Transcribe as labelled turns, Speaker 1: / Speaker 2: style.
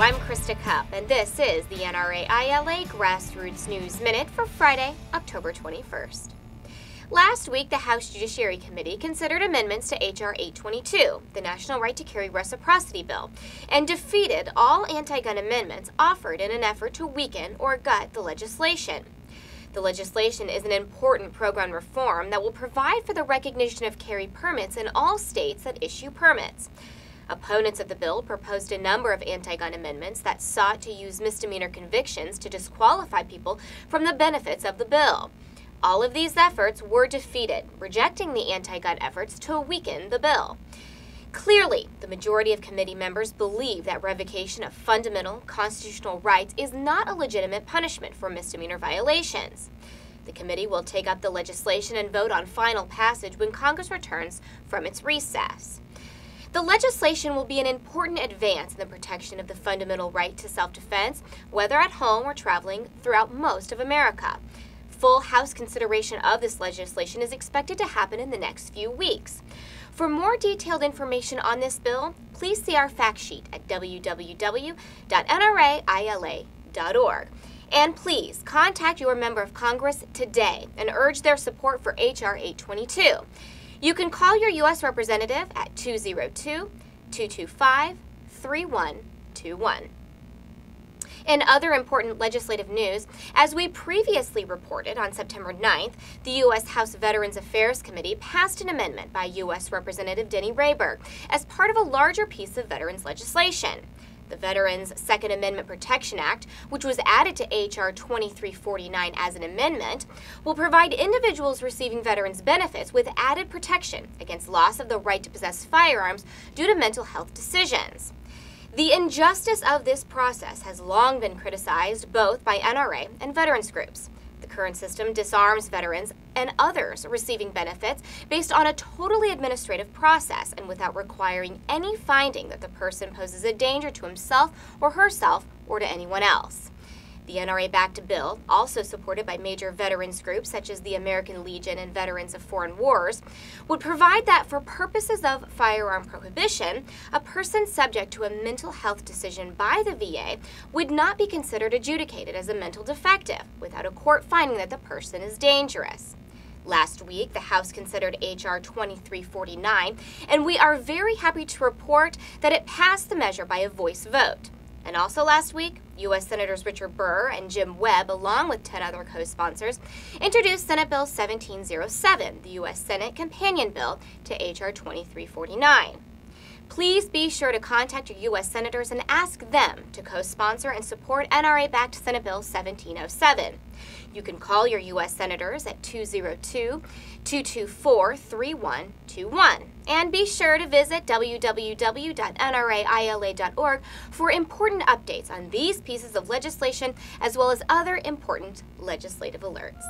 Speaker 1: I'm Krista Cupp, and this is the NRA-ILA Grassroots News Minute for Friday, October 21st. Last week, the House Judiciary Committee considered amendments to H.R. 822, the National Right to Carry Reciprocity Bill, and defeated all anti-gun amendments offered in an effort to weaken or gut the legislation. The legislation is an important program reform that will provide for the recognition of carry permits in all states that issue permits. Opponents of the bill proposed a number of anti-gun amendments that sought to use misdemeanor convictions to disqualify people from the benefits of the bill. All of these efforts were defeated, rejecting the anti-gun efforts to weaken the bill. Clearly, the majority of committee members believe that revocation of fundamental constitutional rights is not a legitimate punishment for misdemeanor violations. The committee will take up the legislation and vote on final passage when Congress returns from its recess. The legislation will be an important advance in the protection of the fundamental right to self-defense, whether at home or traveling throughout most of America. Full House consideration of this legislation is expected to happen in the next few weeks. For more detailed information on this bill, please see our fact sheet at www.nraila.org. And please contact your member of Congress today and urge their support for H.R. 822. You can call your U.S. representative at 202-225-3121. In other important legislative news, as we previously reported on September 9th, the U.S. House Veterans Affairs Committee passed an amendment by U.S. Representative Denny Rayburg as part of a larger piece of veterans legislation. The Veterans Second Amendment Protection Act, which was added to H.R. 2349 as an amendment, will provide individuals receiving veterans benefits with added protection against loss of the right to possess firearms due to mental health decisions. The injustice of this process has long been criticized both by NRA and veterans groups. The current system disarms veterans and others receiving benefits based on a totally administrative process and without requiring any finding that the person poses a danger to himself or herself or to anyone else. The NRA-backed bill, also supported by major veterans groups such as the American Legion and Veterans of Foreign Wars, would provide that for purposes of firearm prohibition, a person subject to a mental health decision by the VA would not be considered adjudicated as a mental defective without a court finding that the person is dangerous. Last week, the House considered H.R. 2349, and we are very happy to report that it passed the measure by a voice vote. And also last week, U.S. Senators Richard Burr and Jim Webb, along with 10 other co-sponsors, introduced Senate Bill 1707, the U.S. Senate companion bill to H.R. 2349. Please be sure to contact your U.S. Senators and ask them to co-sponsor and support NRA-backed Senate Bill 1707. You can call your U.S. Senators at 202-224-3121. And be sure to visit www.nraila.org for important updates on these pieces of legislation as well as other important legislative alerts.